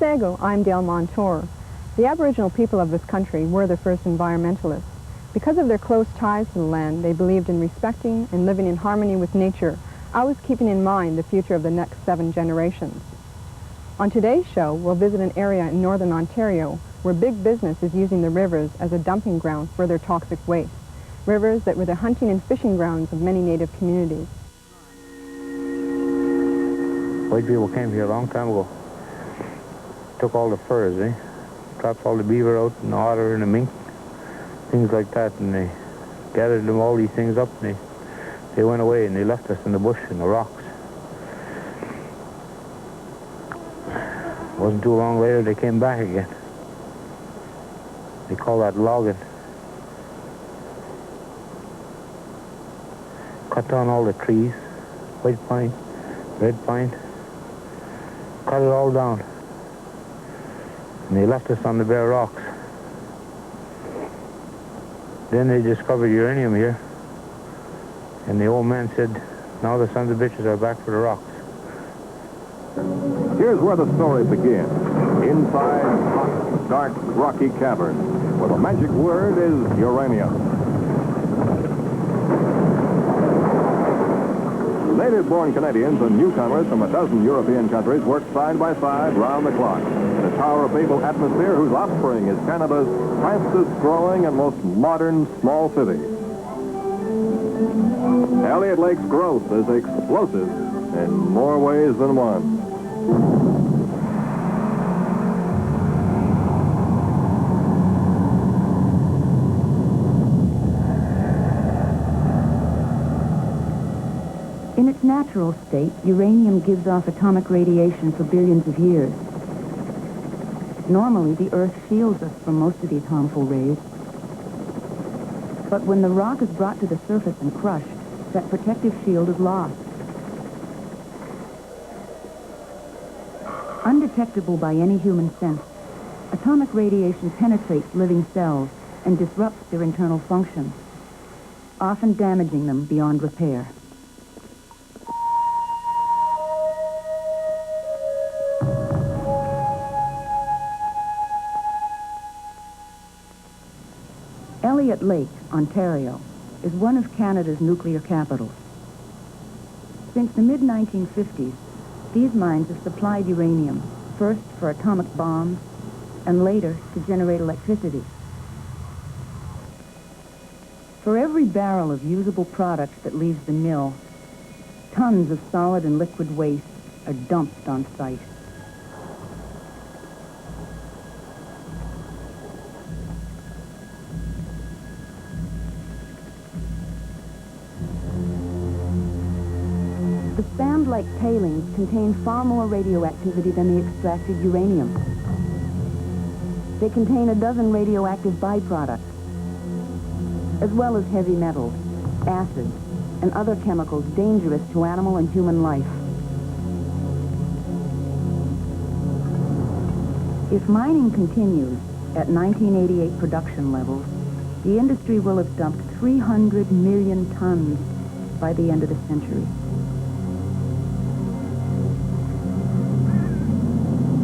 Sago, I'm Dale Montour. The Aboriginal people of this country were the first environmentalists. Because of their close ties to the land, they believed in respecting and living in harmony with nature, always keeping in mind the future of the next 7 generations. On today's show, we'll visit an area in northern Ontario where big business is using the rivers as a dumping ground for their toxic waste. Rivers that were the hunting and fishing grounds of many native communities. White people came here a long time ago. Took all the furs, Trapped all the beaver out and the otter and the mink, things like that, and they gathered them, all these things up, and they went away and they left us in the bush and the rocks. Wasn't too long later they came back again. They call that logging. Cut down all the trees, white pine, red pine, cut it all down. And they left us on the bare rocks. Then they discovered uranium here. And the old man said, now the sons of bitches are back for the rocks. Here's where the story begins. Inside hot, dark, rocky caverns, where the magic word is uranium. Native-born Canadians and newcomers from a dozen European countries work side by side round the clock in a Tower of Babel atmosphere whose offspring is Canada's fastest-growing and most modern small city. Elliott Lake's growth is explosive in more ways than one. In its natural state, uranium gives off atomic radiation for billions of years. Normally, the Earth shields us from most of these harmful rays. But when the rock is brought to the surface and crushed, that protective shield is lost. Undetectable by any human sense, atomic radiation penetrates living cells and disrupts their internal functions, often damaging them beyond repair. Elliott Lake, Ontario, is one of Canada's nuclear capitals. Since the mid-1950s, these mines have supplied uranium, first for atomic bombs, and later to generate electricity. For every barrel of usable product that leaves the mill, tons of solid and liquid waste are dumped on site. The sand-like tailings contain far more radioactivity than the extracted uranium. They contain a dozen radioactive byproducts, as well as heavy metals, acids, and other chemicals dangerous to animal and human life. If mining continues at 1988 production levels, the industry will have dumped 300 million tons by the end of the century.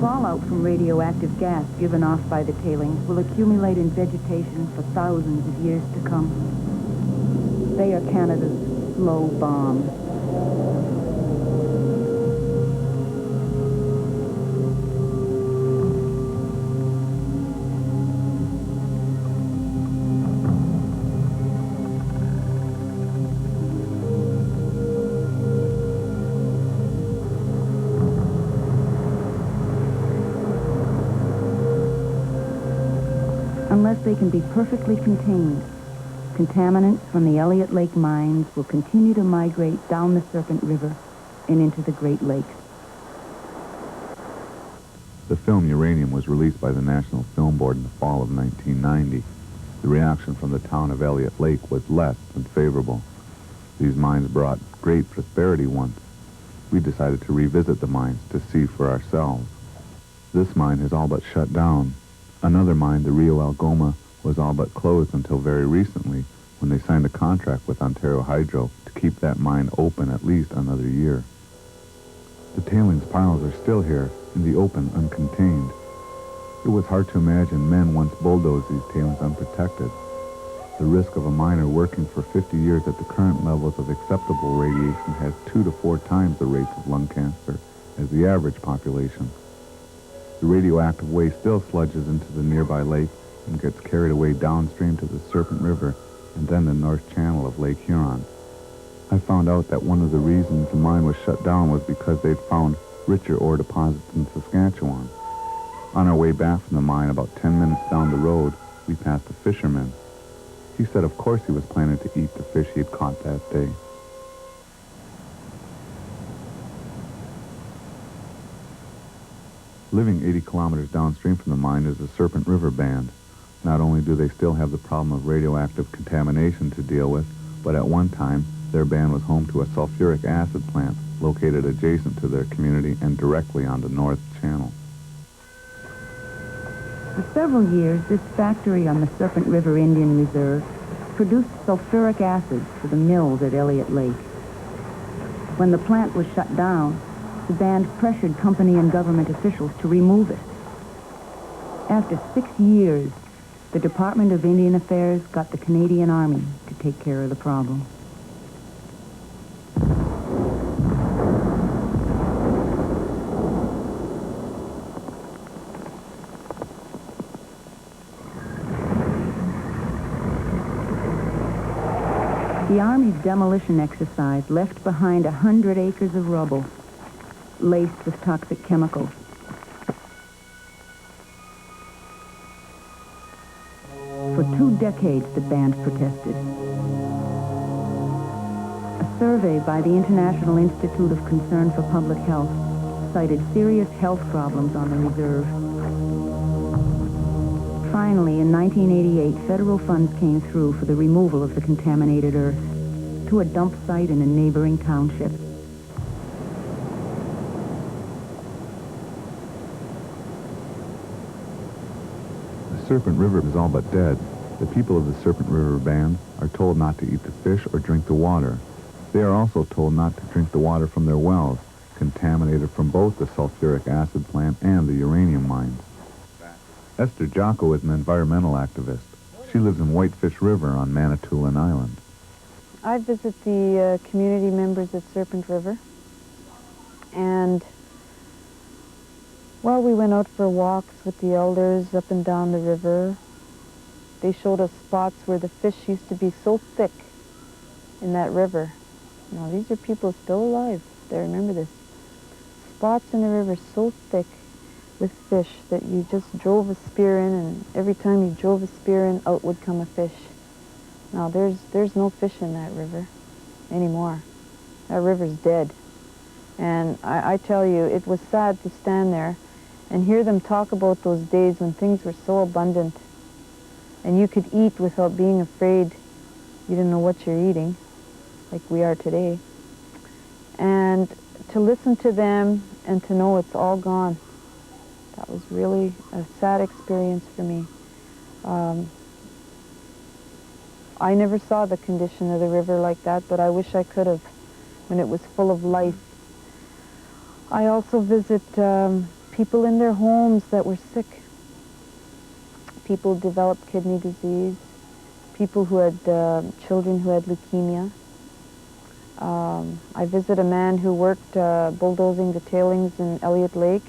Fallout from radioactive gas given off by the tailings will accumulate in vegetation for thousands of years to come. They are Canada's slow bombs. Unless they can be perfectly contained, contaminants from the Elliott Lake mines will continue to migrate down the Serpent River and into the Great Lakes. The film Uranium was released by the National Film Board in the fall of 1990. The reaction from the town of Elliott Lake was less than favorable. These mines brought great prosperity once. We decided to revisit the mines to see for ourselves. This mine has all but shut down. Another mine, the Rio Algoma, was all but closed until very recently when they signed a contract with Ontario Hydro to keep that mine open at least another year. The tailings piles are still here, in the open, uncontained. It was hard to imagine men once bulldozed these tailings unprotected. The risk of a miner working for 50 years at the current levels of acceptable radiation has 2 to 4 times the rates of lung cancer as the average population. The radioactive waste still sludges into the nearby lake and gets carried away downstream to the Serpent River and then the north channel of Lake Huron. I found out that one of the reasons the mine was shut down was because they'd found richer ore deposits in Saskatchewan. On our way back from the mine, about 10 minutes down the road, we passed a fisherman. He said of course he was planning to eat the fish he had caught that day. Living 80 kilometers downstream from the mine is the Serpent River Band. Not only do they still have the problem of radioactive contamination to deal with, but at one time, their band was home to a sulfuric acid plant located adjacent to their community and directly on the North Channel. For several years, this factory on the Serpent River Indian Reserve produced sulfuric acid for the mills at Elliott Lake. When the plant was shut down, the band pressured company and government officials to remove it. After 6 years, the Department of Indian Affairs got the Canadian Army to take care of the problem. The Army's demolition exercise left behind 100 acres of rubble, laced with toxic chemicals. For 2 decades, the band protested. A survey by the International Institute of Concern for Public Health cited serious health problems on the reserve. Finally, in 1988, federal funds came through for the removal of the contaminated earth to a dump site in a neighboring township. The Serpent River is all but dead. The people of the Serpent River Band are told not to eat the fish or drink the water. They are also told not to drink the water from their wells, contaminated from both the sulfuric acid plant and the uranium mines. Esther Jocko is an environmental activist. She lives in Whitefish River on Manitoulin Island. I visit the community members at Serpent River, and well, we went out for walks with the elders up and down the river. They showed us spots where the fish used to be so thick in that river. Now, these are people still alive. They remember this. Spots in the river so thick with fish that you just drove a spear in, and every time you drove a spear in, out would come a fish. Now, there's no fish in that river anymore. That river's dead. And I tell you, it was sad to stand there and hear them talk about those days when things were so abundant and you could eat without being afraid you didn't know what you're eating, like we are today. And to listen to them and to know it's all gone, that was really a sad experience for me. I never saw the condition of the river like that, but I wish I could have, when it was full of life. I also visit people in their homes that were sick. People developed kidney disease, people who had children who had leukemia. I visit a man who worked bulldozing the tailings in Elliott Lake,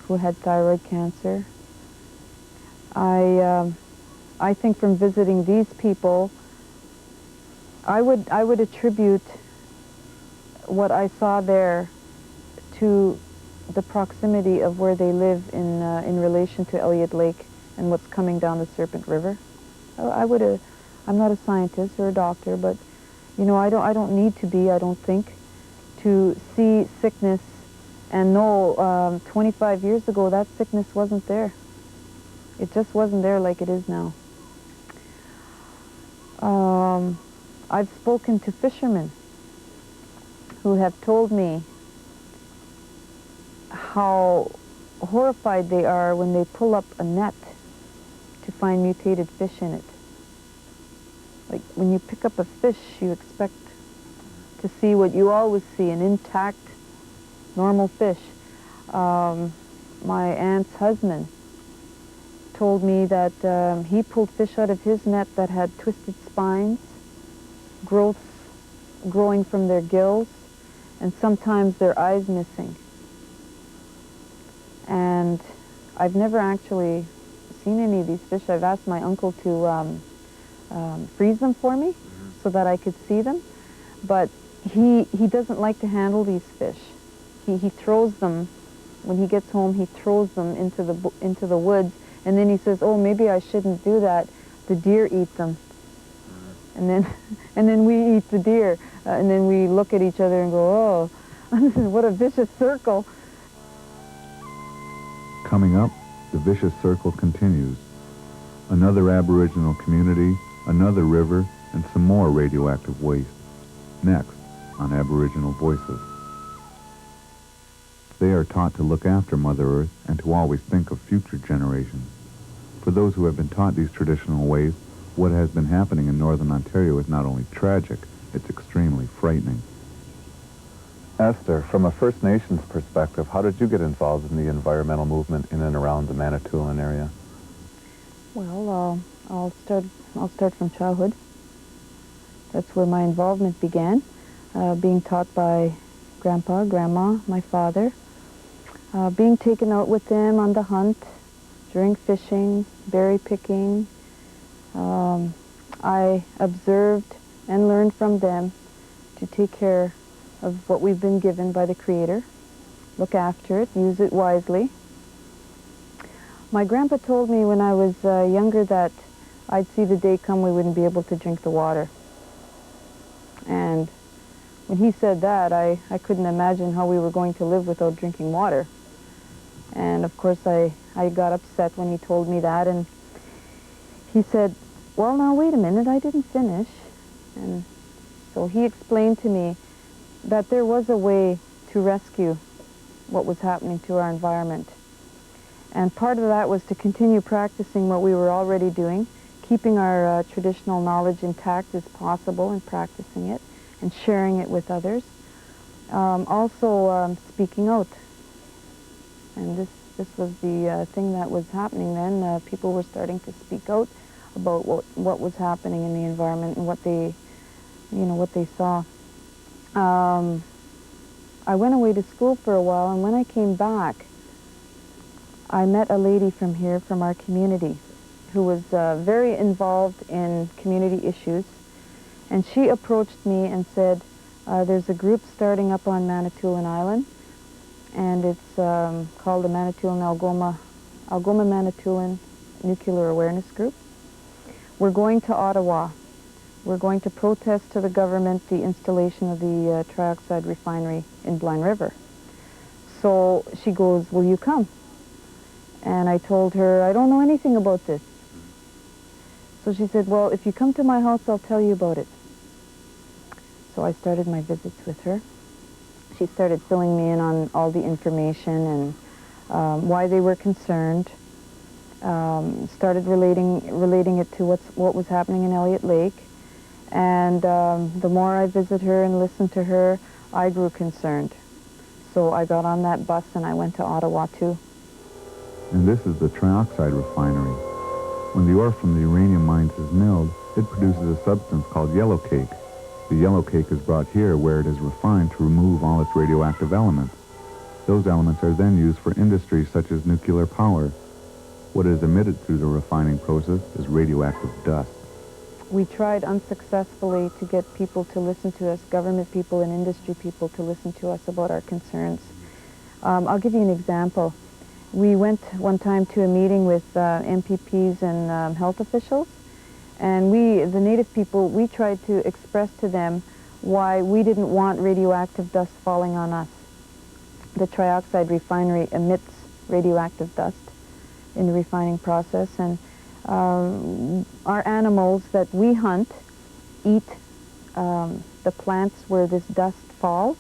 who had thyroid cancer. I think from visiting these people, I would attribute what I saw there to the proximity of where they live in relation to Elliott Lake and what's coming down the Serpent River. I'm not a scientist or a doctor, but you know, I don't need to be, I don't think, to see sickness and know 25 years ago that sickness wasn't there. It just wasn't there like it is now. I've spoken to fishermen who have told me how horrified they are when they pull up a net to find mutated fish in it. Like when you pick up a fish, you expect to see what you always see, an intact normal fish. My aunt's husband told me that he pulled fish out of his net that had twisted spines, growths growing from their gills, and sometimes their eyes missing. And I've never actually seen any of these fish. I've asked my uncle to freeze them for me so that I could see them, but he doesn't like to handle these fish. He throws them, when he gets home, he throws them into the woods, and then he says, oh, maybe I shouldn't do that. The deer eat them. And then we eat the deer, and then we look at each other and go, oh, what a vicious circle. Coming up, the vicious circle continues. Another Aboriginal community, another river, and some more radioactive waste. Next on Aboriginal Voices. They are taught to look after Mother Earth and to always think of future generations. For those who have been taught these traditional ways, what has been happening in Northern Ontario is not only tragic, it's extremely frightening. Esther, from a First Nations perspective, how did you get involved in the environmental movement in and around the Manitoulin area? Well, I'll start from childhood. That's where my involvement began, being taught by Grandpa, Grandma, my father, being taken out with them on the hunt, during fishing, berry picking. I observed and learned from them to take care of what we've been given by the Creator, look after it, use it wisely. My grandpa told me when I was younger that I'd see the day come we wouldn't be able to drink the water. And when he said that, I couldn't imagine how we were going to live without drinking water. And of course I got upset when he told me that, and he said, well, now wait a minute, I didn't finish. And so he explained to me that there was a way to rescue what was happening to our environment. And part of that was to continue practicing what we were already doing, keeping our traditional knowledge intact as possible and practicing it and sharing it with others. Also speaking out. And this was the thing that was happening then. People were starting to speak out about what was happening in the environment and what they saw. I went away to school for a while, and when I came back, I met a lady from here, from our community, who was very involved in community issues, and she approached me and said, there's a group starting up on Manitoulin Island, and it's called the Algoma Manitoulin Nuclear Awareness Group. We're going to Ottawa. We're going to protest to the government the installation of the trioxide refinery in Blind River. So she goes, will you come? And I told her, I don't know anything about this. So she said, well, if you come to my house, I'll tell you about it. So I started my visits with her. She started filling me in on all the information and why they were concerned. Started relating it to what was happening in Elliott Lake. And the more I visit her and listen to her, I grew concerned. So I got on that bus and I went to Ottawa too. And this is the trioxide refinery. When the ore from the uranium mines is milled, it produces a substance called yellow cake. The yellow cake is brought here where it is refined to remove all its radioactive elements. Those elements are then used for industries such as nuclear power. What is emitted through the refining process is radioactive dust. We tried unsuccessfully to get people to listen to us, government people and industry people to listen to us about our concerns. I'll give you an example. We went one time to a meeting with MPPs and health officials, and the native people, we tried to express to them why we didn't want radioactive dust falling on us. The trioxide refinery emits radioactive dust in the refining process, and our animals that we hunt eat the plants where this dust falls,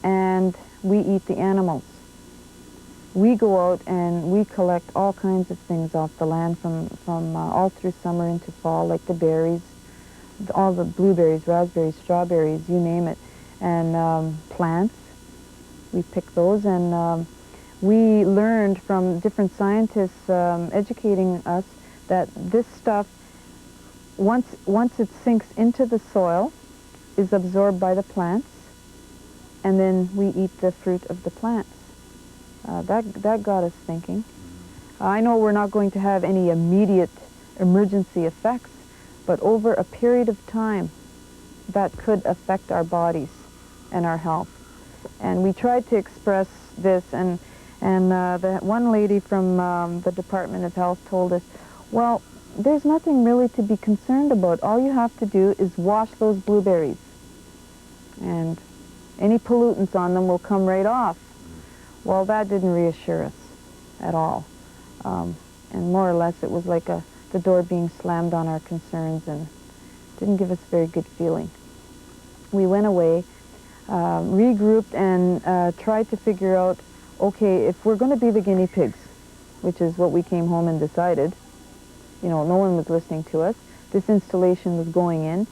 and we eat the animals. We go out and we collect all kinds of things off the land from all through summer into fall, like the berries, all the blueberries, raspberries, strawberries, you name it, and plants. We picked those, and we learned from different scientists educating us that this stuff, once it sinks into the soil, is absorbed by the plants, and then we eat the fruit of the plants. That got us thinking. I know we're not going to have any immediate emergency effects, but over a period of time, that could affect our bodies and our health. And we tried to express this, and the one lady from the Department of Health told us, well, there's nothing really to be concerned about. All you have to do is wash those blueberries, and any pollutants on them will come right off. Well, that didn't reassure us at all. And more or less it was like the door being slammed on our concerns, and didn't give us a very good feeling. We went away, regrouped, and tried to figure out, okay, if we're going to be the guinea pigs, which is what we came home and decided, you know, no one was listening to us, this installation was going in,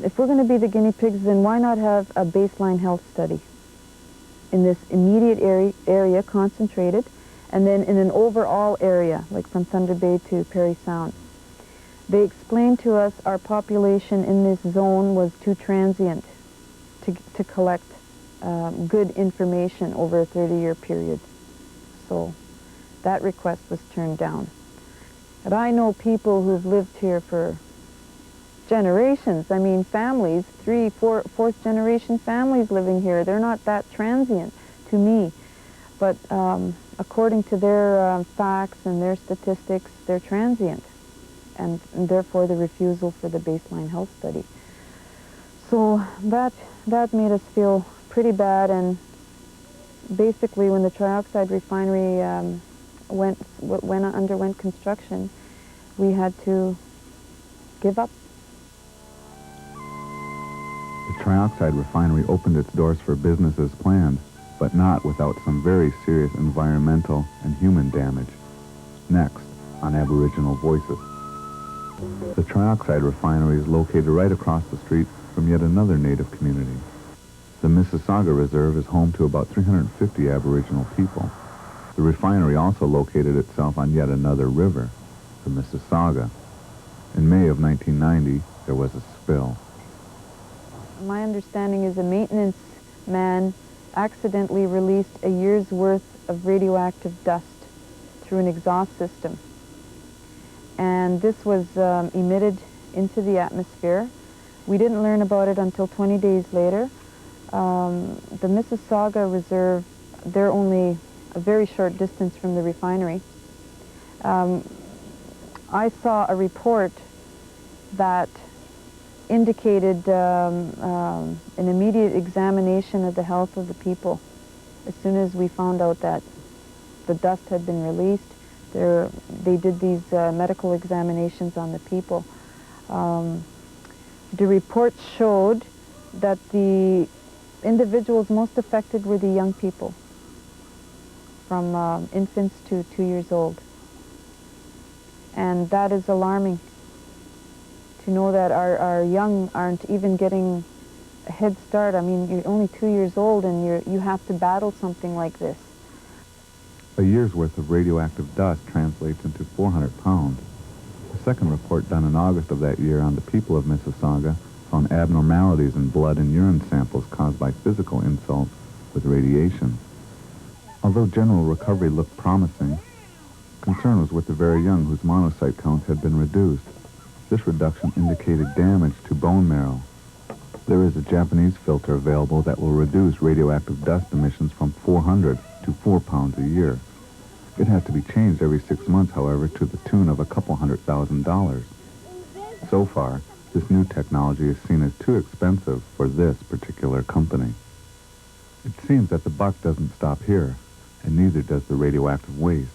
if we're going to be the guinea pigs, then why not have a baseline health study in this immediate area concentrated, and then in an overall area, like from Thunder Bay to Parry Sound. They explained to us our population in this zone was too transient to collect good information over a 30-year period. So that request was turned down. But I know people who've lived here for generations. I mean, families, 3-, 4th, 4th generation families living here. They're not that transient to me. But according to their facts and their statistics, they're transient, and therefore the refusal for the baseline health study. So that made us feel pretty bad, and basically when the trioxide refinery underwent construction, we had to give up. The trioxide refinery opened its doors for business as planned, but not without some very serious environmental and human damage. Next, on Aboriginal Voices. The trioxide refinery is located right across the street from yet another native community. The Mississauga Reserve is home to about 350 Aboriginal people. The refinery also located itself on yet another river, the Mississauga. In May of 1990, there was a spill. My understanding is a maintenance man accidentally released a year's worth of radioactive dust through an exhaust system. And this was emitted into the atmosphere. We didn't learn about it until 20 days later. The Mississauga Reserve, they're only a very short distance from the refinery. I saw a report that indicated an immediate examination of the health of the people. As soon as we found out that the dust had been released, they did these medical examinations on the people. The report showed that the individuals most affected were the young people, from infants to 2 years old. And that is alarming, to know that our young aren't even getting a head start. I mean, you're only 2 years old and you have to battle something like this. A year's worth of radioactive dust translates into 400 pounds. The second report done in August of that year on the people of Mississauga found abnormalities in blood and urine samples caused by physical insults with radiation. Although general recovery looked promising, concern was with the very young whose monocyte counts had been reduced. This reduction indicated damage to bone marrow. There is a Japanese filter available that will reduce radioactive dust emissions from 400 to 4 pounds a year. It has to be changed every 6 months, however, to the tune of a couple $100,000. So far, this new technology is seen as too expensive for this particular company. It seems that the buck doesn't stop here, and neither does the radioactive waste.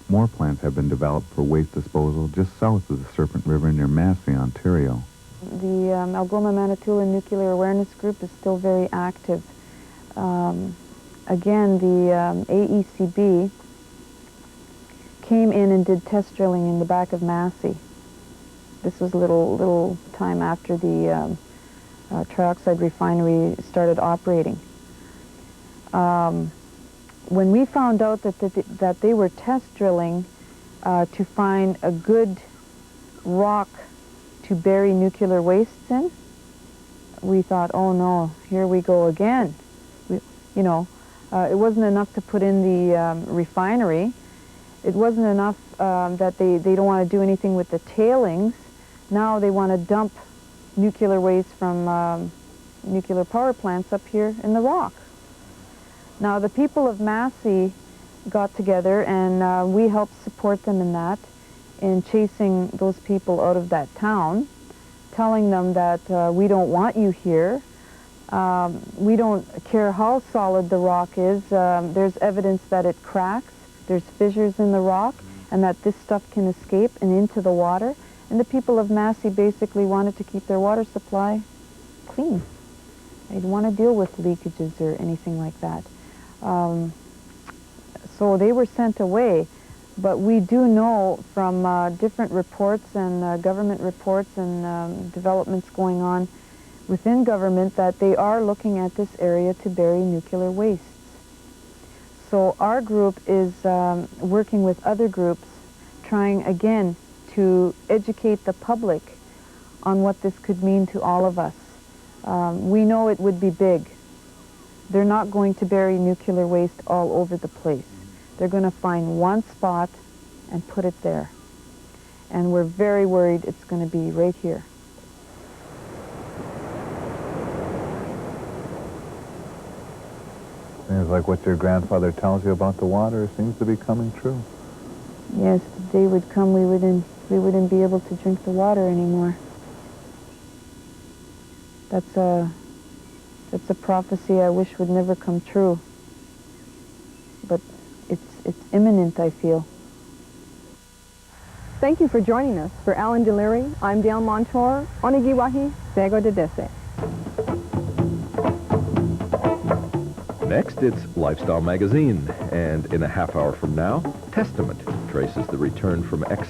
More plants have been developed for waste disposal just south of the Serpent River near Massey, Ontario. The Algoma-Manitoulin Nuclear Awareness Group is still very active. Again, the AECB came in and did test drilling in the back of Massey. This was a little time after the trioxide refinery started operating. When we found out that they were test drilling to find a good rock to bury nuclear wastes in, we thought, oh no, here we go again. It wasn't enough to put in the refinery. It wasn't enough that they don't want to do anything with the tailings. Now they want to dump nuclear waste from nuclear power plants up here in the rock. Now the people of Massey got together and we helped support them in that, in chasing those people out of that town, telling them that we don't want you here. We don't care how solid the rock is. There's evidence that it cracks. There's fissures in the rock, and that this stuff can escape and into the water. And the people of Massey basically wanted to keep their water supply clean. They didn't want to deal with leakages or anything like that. So they were sent away. But we do know from different reports and government reports and developments going on within government that they are looking at this area to bury nuclear wastes. So our group is working with other groups, trying again to educate the public on what this could mean to all of us. We know it would be big. They're not going to bury nuclear waste all over the place. They're going to find one spot and put it there. And we're very worried it's going to be right here. Seems like what your grandfather tells you about the water seems to be coming true. Yes, the day would come we wouldn't be able to drink the water anymore. That's a prophecy I wish would never come true. But it's imminent, I feel. Thank you for joining us. For Alan Deliri, I'm Dale Montour. Onigiwahi, Sego de Dese. Next, it's Lifestyle Magazine, and in a half hour from now, Testament traces the return from exile.